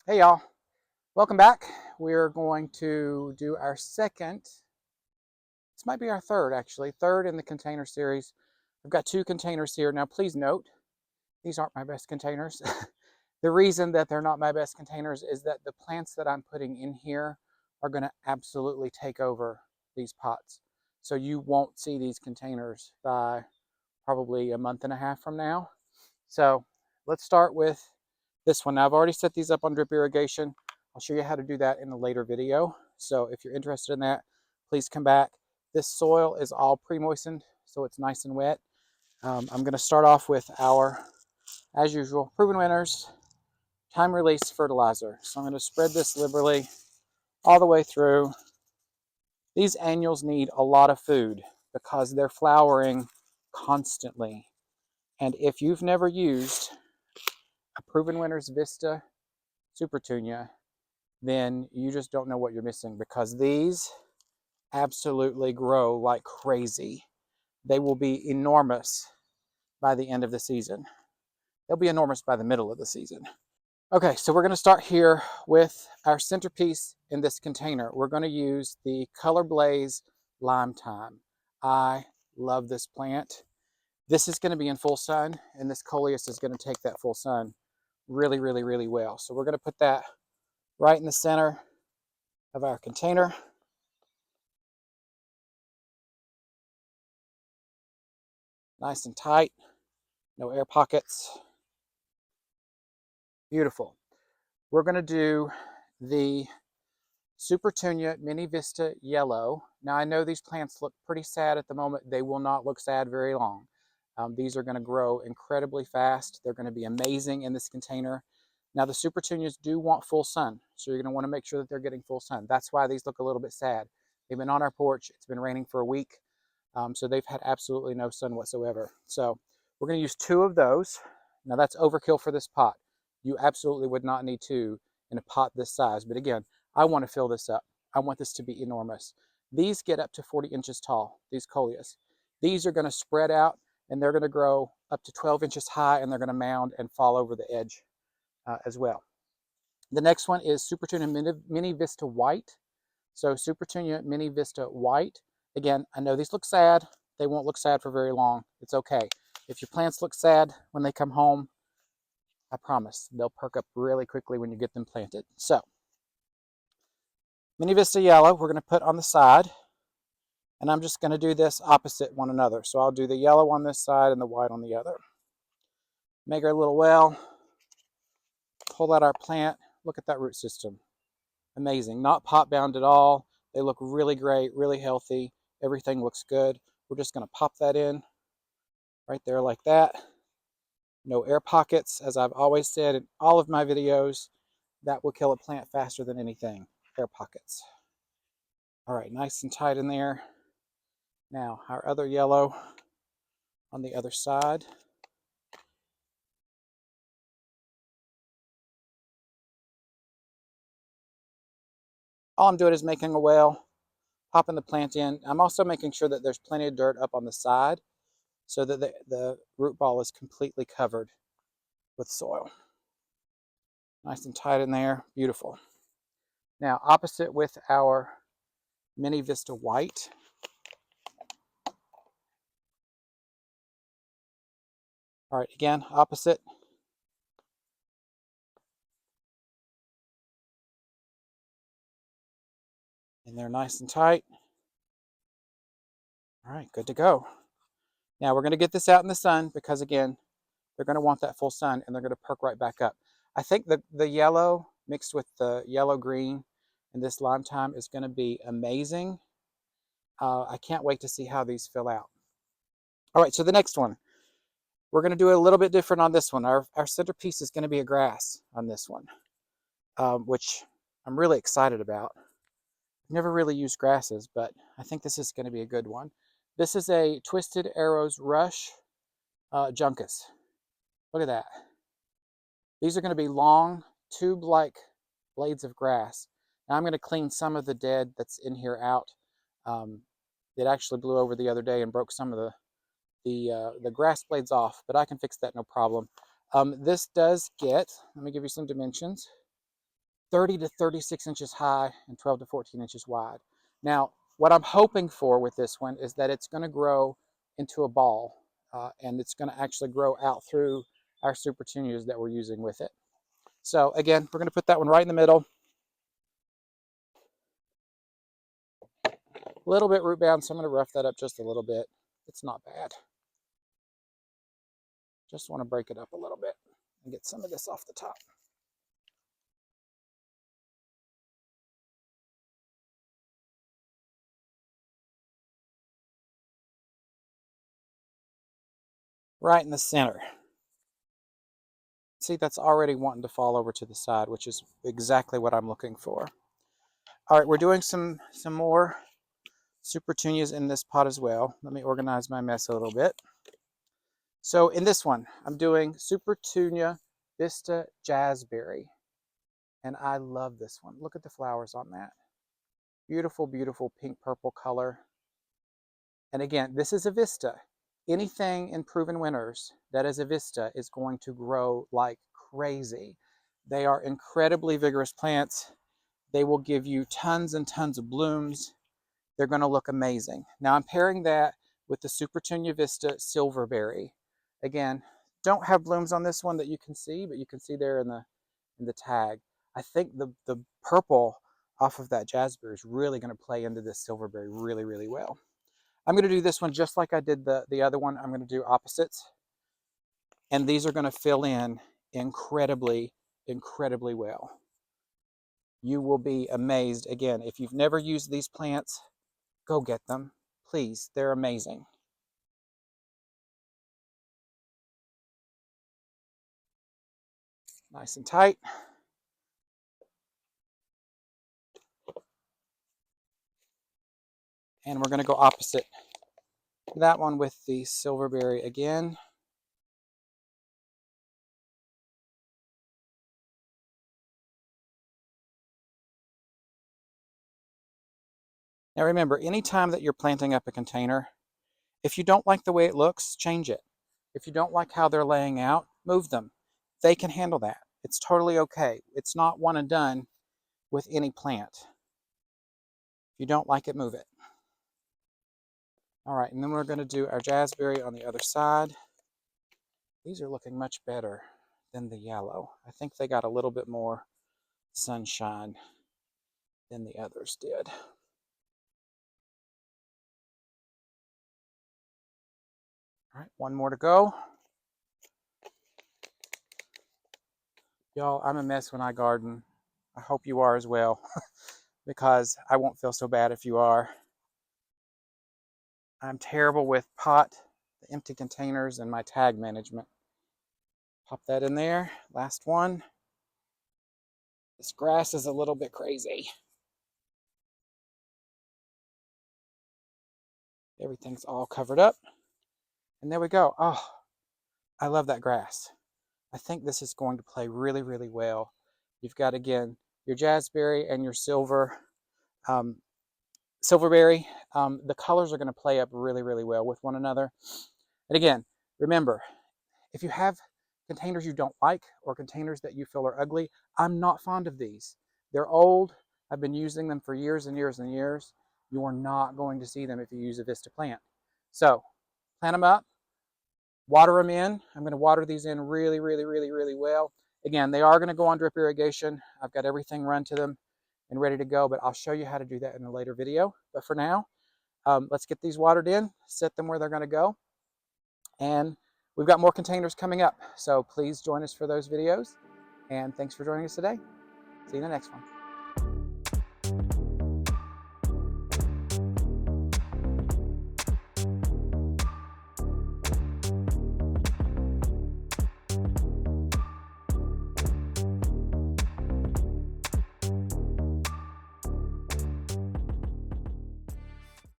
Hey y'all, welcome back. We're going to do our second, this might be our third actually, third in the container series. I've got two containers here. Now please note, these aren't my best containers. The reason that they're not my best containers is that the plants that I'm putting in here are gonna absolutely take over these pots. So you won't see these containers by probably a month and a half from now. So let's start with this one. Now I've already set these up on drip irrigation. I'll show you how to do that in a later video. So if you're interested in that, please come back. This soil is all pre-moistened, so it's nice and wet. I'm going to start off with our, as usual, Proven Winners time release fertilizer. So I'm going to spread this liberally all the way through. These annuals need a lot of food because they're flowering constantly. And if you've never used a Proven Winners Vista Supertunia, then you just don't know what you're missing, because these absolutely grow like crazy. They will be enormous by the end of the season. They'll be enormous by the middle of the season. Okay, so we're going to start here with our centerpiece in this container. We're going to use the Color Blaze Lime Thyme. I love this plant. This is going to be in full sun, and this Coleus is going to take that full sun really, really, really well. So we're going to put that right in the center of our container. Nice and tight, no air pockets. Beautiful. We're going to do the Supertunia Mini Vista Yellow. Now I know these plants look pretty sad at the moment. They will not look sad very long. These are going to grow incredibly fast. They're going to be amazing in this container. Now the Supertunias do want full sun, so you're going to want to make sure that they're getting full sun. That's why these look a little bit sad. They've been on our porch. It's been raining for a week, so they've had absolutely no sun whatsoever. So we're going to use two of those. Now that's overkill for this pot. You absolutely would not need two in a pot this size. But again, I want to fill this up. I want this to be enormous. These get up to 40 inches tall, these Coleus. These are going to spread out, and they're going to grow up to 12 inches high, and they're going to mound and fall over the edge as well. The next one is Supertunia Mini Vista White. So Supertunia Mini Vista White. Again, I know these look sad. They won't look sad for very long. It's okay. If your plants look sad when they come home, I promise they'll perk up really quickly when you get them planted. So Mini Vista Yellow, we're going to put on the side, and I'm just going to do this opposite one another. So I'll do the yellow on this side and the white on the other. Make our little well, pull out our plant. Look at that root system. Amazing. Not pot bound at all. They look really great, really healthy. Everything looks good. We're just going to pop that in right there like that. No air pockets, as I've always said in all of my videos. That will kill a plant faster than anything. Air pockets. All right, nice and tight in there. Now, our other yellow on the other side. All I'm doing is making a well, popping the plant in. I'm also making sure that there's plenty of dirt up on the side so that the root ball is completely covered with soil. Nice and tight in there. Beautiful. Now, opposite with our Mini Vista White. All right, again, opposite. And they're nice and tight. All right, good to go. Now we're going to get this out in the sun because, again, they're going to want that full sun, and they're going to perk right back up. I think the yellow mixed with the yellow-green and this lime thyme is going to be amazing. I can't wait to see how these fill out. All right, so the next one. We're going to do a little bit different on this one. Our centerpiece is going to be a grass on this one, which I'm really excited about. I've never really used grasses, but I think this is going to be a good one. This is a Twisted Arrows Rush Juncus. Look at that. These are going to be long, tube-like blades of grass. Now I'm going to clean some of the dead that's in here out. It actually blew over the other day and broke some of the grass blades off, but I can fix that no problem. This does get, let me give you some dimensions. 30 to 36 inches high and 12 to 14 inches wide. Now, what I'm hoping for with this one is that it's going to grow into a ball, and it's going to actually grow out through our Supertunias that we're using with it. So again, we're going to put that one right in the middle. A little bit root bound, so I'm going to rough that up just a little bit. It's not bad. Just want to break it up a little bit and get some of this off the top. Right in the center. See, that's already wanting to fall over to the side, which is exactly what I'm looking for. All right, we're doing some more Supertunias in this pot as well. Let me organize my mess a little bit. So in this one, I'm doing Supertunia Vista Jazzberry. And I love this one. Look at the flowers on that. Beautiful, beautiful pink purple color. And again, this is a Vista. Anything in Proven Winners that is a Vista is going to grow like crazy. They are incredibly vigorous plants. They will give you tons and tons of blooms. They're going to look amazing. Now I'm pairing that with the Supertunia Vista Silverberry. Again, don't have blooms on this one that you can see, but you can see there in the tag. I think the purple off of that jazzberry is really going to play into this silverberry really, really well. I'm going to do this one just like I did the other one. I'm going to do opposites. And these are going to fill in incredibly, incredibly well. You will be amazed. Again, if you've never used these plants, go get them. Please, they're amazing. Nice and tight. And we're going to go opposite that one with the silverberry again. Now remember, anytime that you're planting up a container, if you don't like the way it looks, change it. If you don't like how they're laying out, move them. They can handle that. It's totally okay. It's not one and done with any plant. If you don't like it, move it. All right, and then we're going to do our jazzberry on the other side. These are looking much better than the yellow. I think they got a little bit more sunshine than the others did. All right, one more to go. Y'all, I'm a mess when I garden. I hope you are as well, because I won't feel so bad if you are. I'm terrible with pot, the empty containers, and my tag management. Pop that in there. Last one. This grass is a little bit crazy. Everything's all covered up. And there we go. Oh, I love that grass. I think this is going to play really, really well. You've got, again, your jazzberry and your silverberry. The colors are going to play up really, really well with one another. And again, remember, if you have containers you don't like or containers that you feel are ugly, I'm not fond of these. They're old. I've been using them for years and years and years. You are not going to see them if you use a Vista plant. So plant them up, water them in. I'm going to water these in really, really, really, really well. Again, they are going to go on drip irrigation. I've got everything run to them and ready to go, but I'll show you how to do that in a later video. But for now, let's get these watered in, set them where they're going to go, and we've got more containers coming up. So please join us for those videos, and thanks for joining us today. See you in the next one.